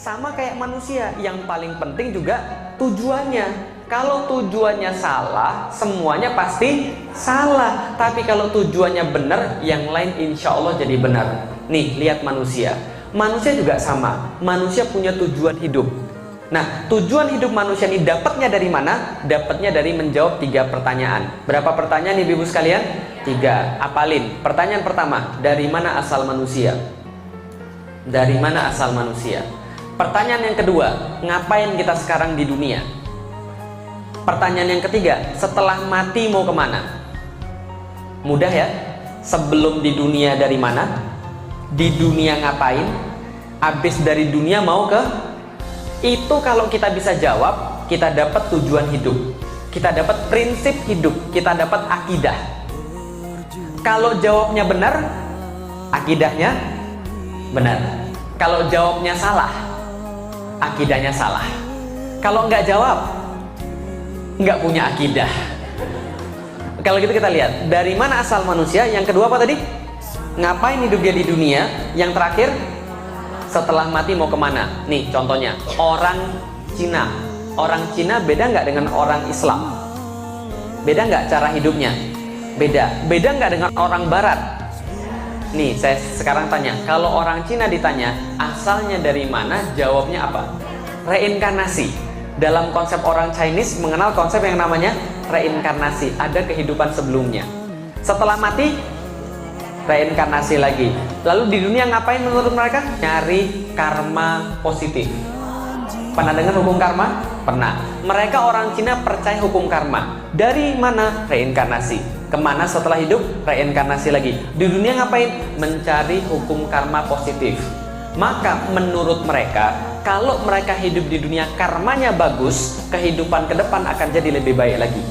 Sama kayak manusia, yang paling penting juga tujuannya. Kalau tujuannya salah, semuanya pasti salah. Tapi kalau tujuannya benar, yang lain insya Allah jadi benar. Nih, lihat manusia. Manusia juga sama. Manusia punya tujuan hidup. Nah, tujuan hidup manusia ini dapatnya dari mana? Dapatnya dari menjawab 3 pertanyaan. Berapa pertanyaan nih ibu sekalian? 3. Apalin. Pertanyaan pertama, dari mana asal manusia? Dari mana asal manusia? Pertanyaan yang kedua, ngapain kita sekarang di dunia? Pertanyaan yang ketiga, setelah mati mau kemana? Mudah ya? Sebelum di dunia dari mana? Di dunia ngapain? Habis dari dunia mau ke? Itu kalau kita bisa jawab, kita dapat tujuan hidup, kita dapat prinsip hidup, kita dapat akidah. Kalau jawabnya benar, akidahnya benar. Kalau jawabnya salah, akidahnya salah. Kalau nggak jawab, nggak punya akidah. Kalau gitu kita lihat, dari mana asal manusia? Yang kedua apa tadi? Ngapain hidup dia di dunia? Yang terakhir, setelah mati mau kemana? Nih contohnya, orang Cina. Orang Cina beda nggak dengan orang Islam? Beda nggak cara hidupnya? Beda. Beda nggak dengan orang Barat? Nih saya sekarang tanya, kalau orang Cina ditanya asalnya dari mana, jawabnya apa? Reinkarnasi. Dalam konsep orang Chinese mengenal konsep yang namanya reinkarnasi. Ada kehidupan sebelumnya. Setelah mati, reinkarnasi lagi. Lalu di dunia ngapain menurut mereka? Nyari karma positif. Pernah dengar hukum karma? Pernah. Mereka orang Cina percaya hukum karma. Dari mana? Reinkarnasi. Kemana setelah hidup? Reinkarnasi lagi. Di dunia ngapain? Mencari hukum karma positif. Maka menurut mereka, kalau mereka hidup di dunia karmanya bagus, kehidupan ke depan akan jadi lebih baik lagi.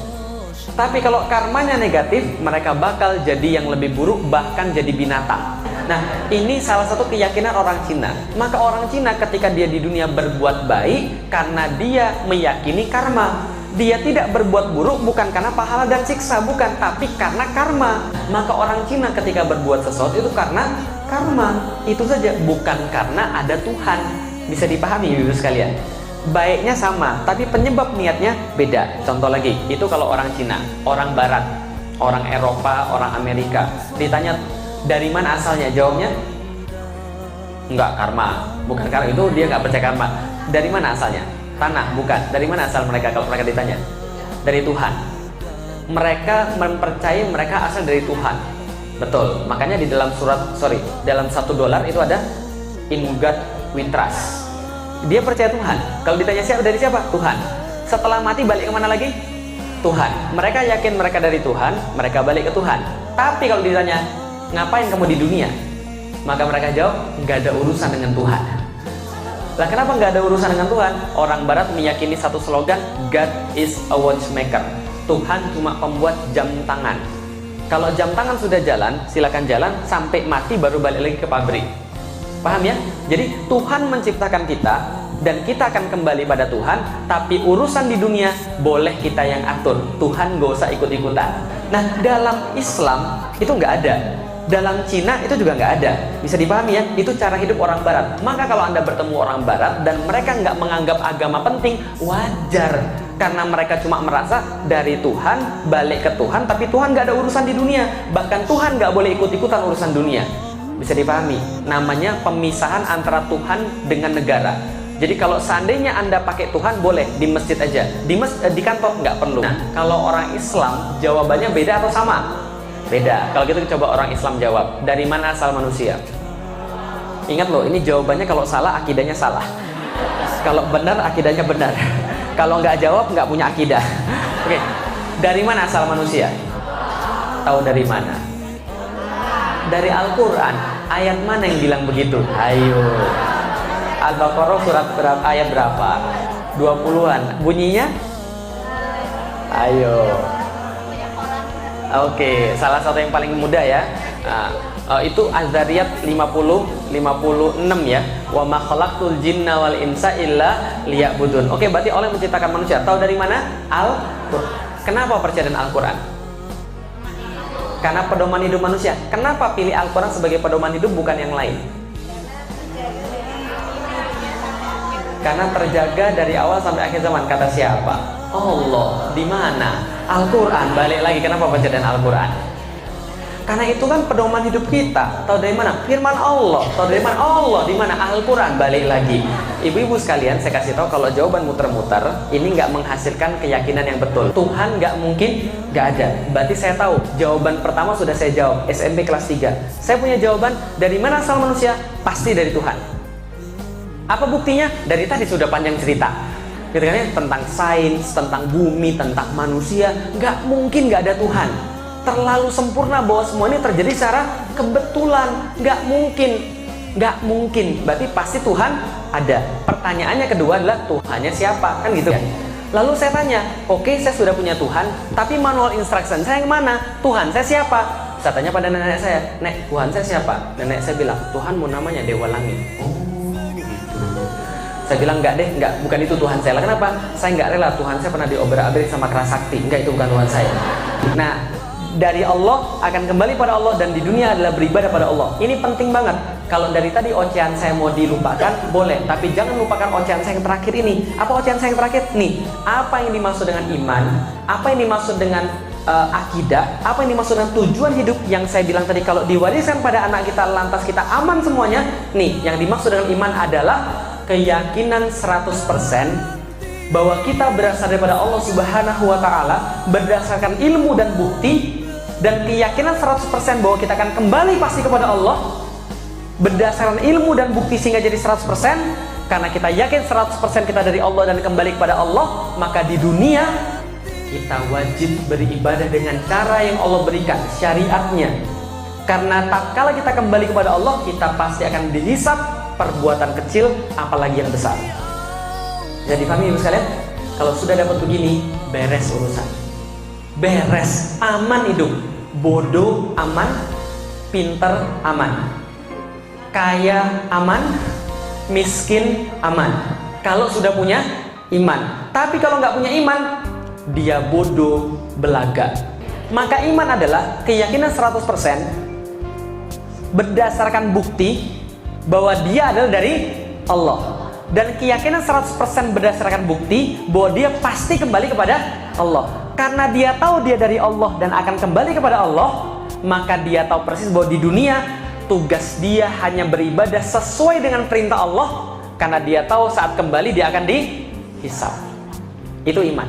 Tapi kalau karmanya negatif, mereka bakal jadi yang lebih buruk, bahkan jadi binatang. Nah, ini salah satu keyakinan orang Cina. Maka orang Cina ketika dia di dunia berbuat baik, karena dia meyakini karma. Dia tidak berbuat buruk bukan karena pahala dan siksa, bukan, tapi karena karma. Maka orang Cina ketika berbuat sesuatu itu karena karma. Itu saja, bukan karena ada Tuhan. Bisa dipahami ibu sekalian. Baiknya sama, tapi penyebab niatnya beda. Contoh lagi, itu kalau orang Cina, orang Barat, orang Eropa, orang Amerika ditanya dari mana asalnya, jawabnya enggak, karma. Bukan karma, itu dia nggak percaya karma. Dari mana asalnya? Tanah, bukan. Dari mana asal mereka kalau mereka ditanya? Dari Tuhan. Mereka mempercayai mereka asal dari Tuhan. Betul. Makanya di dalam dalam $1 itu ada in God we trust. Dia percaya Tuhan. Kalau ditanya siapa, dari siapa? Tuhan. Setelah mati balik kemana lagi? Tuhan. Mereka yakin mereka dari Tuhan, mereka balik ke Tuhan. Tapi kalau ditanya, ngapain kamu di dunia? Maka mereka jawab, nggak ada urusan dengan Tuhan. Lah kenapa nggak ada urusan dengan Tuhan? Orang Barat meyakini satu slogan, God is a watchmaker. Tuhan cuma pembuat jam tangan. Kalau jam tangan sudah jalan, silakan jalan sampai mati baru balik lagi ke pabrik. Paham ya? Jadi Tuhan menciptakan kita dan kita akan kembali pada Tuhan, tapi urusan di dunia boleh kita yang atur. Tuhan nggak usah ikut-ikutan. Nah, dalam Islam itu nggak ada. Dalam Cina itu juga nggak ada. Bisa dipahami ya? Itu cara hidup orang Barat. Maka kalau Anda bertemu orang Barat dan mereka nggak menganggap agama penting, wajar. Karena mereka cuma merasa dari Tuhan, balik ke Tuhan, tapi Tuhan nggak ada urusan di dunia. Bahkan Tuhan nggak boleh ikut-ikutan urusan dunia. Bisa dipahami? Namanya pemisahan antara Tuhan dengan negara. Jadi kalau seandainya Anda pakai Tuhan, boleh di masjid aja. Di kantor nggak perlu. Nah, kalau orang Islam, jawabannya beda atau sama? Beda. Kalau gitu coba orang Islam jawab, dari mana asal manusia? Ingat loh, ini jawabannya kalau salah, akidahnya salah. Kalau benar, akidahnya benar. Kalau nggak jawab, nggak punya akidah. Oke, dari mana asal manusia? Tahu dari mana? Dari Al-Quran. Ayat mana yang bilang begitu? Ayo. Al-Baqarah surat berapa? Ayat berapa? 20-an. Bunyinya? Ayo. Oke, salah satu yang paling mudah ya. Itu Az-Zariyat 56 ya. Wa ma khalaqtul jinna wal insa illa liya'budun. Oke, berarti Allah menciptakan manusia. Tahu dari mana? Al-Qur'an. Kenapa percaya dengan Al-Qur'an? Karena pedoman hidup manusia. Kenapa pilih Al-Qur'an sebagai pedoman hidup bukan yang lain? Karena terjaga dari awal sampai akhir zaman. Kata siapa? Allah. Di mana? Al-Quran. Balik lagi, kenapa baca dan Al-Quran? Karena itu kan pedoman hidup kita. Tahu dari mana? Firman Allah. Tahu dari mana? Allah. Di mana? Al-Quran. Balik lagi. Ibu-ibu sekalian, saya kasih tahu kalau jawaban muter-muter ini nggak menghasilkan keyakinan yang betul. Tuhan nggak mungkin nggak ada. Berarti saya tahu jawaban pertama sudah saya jawab. SMP kelas 3. Saya punya jawaban dari mana asal manusia? Pasti dari Tuhan. Apa buktinya? Dari tadi sudah panjang cerita. Gitu kan ya? Tentang sains, tentang bumi, tentang manusia. Nggak mungkin nggak ada Tuhan. Terlalu sempurna bahwa semua ini terjadi secara kebetulan. Nggak mungkin. Nggak mungkin. Berarti pasti Tuhan ada. Pertanyaannya kedua adalah Tuhannya siapa? Kan gitu kan? Lalu saya tanya, oke, saya sudah punya Tuhan, tapi manual instruction saya yang mana? Tuhan saya siapa? Saya tanya pada nenek saya, Nek, Tuhan saya siapa? Nenek saya bilang, Tuhan mau namanya Dewa Langit. Saya bilang enggak deh, bukan itu Tuhan saya. Lah kenapa? Saya nggak rela Tuhan saya pernah diobrak-abrik sama keras sakti. Enggak, itu bukan Tuhan saya. Nah, dari Allah akan kembali pada Allah dan di dunia adalah beribadah pada Allah. Ini penting banget. Kalau dari tadi ocehan saya mau dilupakan, boleh. Tapi jangan lupakan ocehan saya yang terakhir ini. Apa ocehan saya yang terakhir? Nih, apa yang dimaksud dengan iman? Apa yang dimaksud dengan akidah? Apa yang dimaksud dengan tujuan hidup yang saya bilang tadi? Kalau diwariskan pada anak kita, lantas kita aman semuanya. Nih, yang dimaksud dengan iman adalah keyakinan 100% bahwa kita berasal daripada Allah Subhanahu wa Ta'ala berdasarkan ilmu dan bukti, dan keyakinan 100% bahwa kita akan kembali pasti kepada Allah berdasarkan ilmu dan bukti sehingga jadi 100%. Karena kita yakin 100% kita dari Allah dan kembali kepada Allah, maka di dunia kita wajib beribadah dengan cara yang Allah berikan, syariatnya. Karena tatkala kita kembali kepada Allah, kita pasti akan dihisab perbuatan kecil, apalagi yang besar. Jadi kami ibu sekalian, kalau sudah dapat begini, beres urusan. Beres, aman hidup. Bodoh aman, pinter aman, kaya aman, miskin aman. Kalau sudah punya iman. Tapi kalau nggak punya iman, dia bodoh, belaga. Maka iman adalah keyakinan 100% berdasarkan bukti bahwa dia adalah dari Allah, dan keyakinan 100% berdasarkan bukti bahwa dia pasti kembali kepada Allah. Karena dia tahu dia dari Allah dan akan kembali kepada Allah, maka dia tahu persis bahwa di dunia tugas dia hanya beribadah sesuai dengan perintah Allah, karena dia tahu saat kembali dia akan dihisab. Itu iman.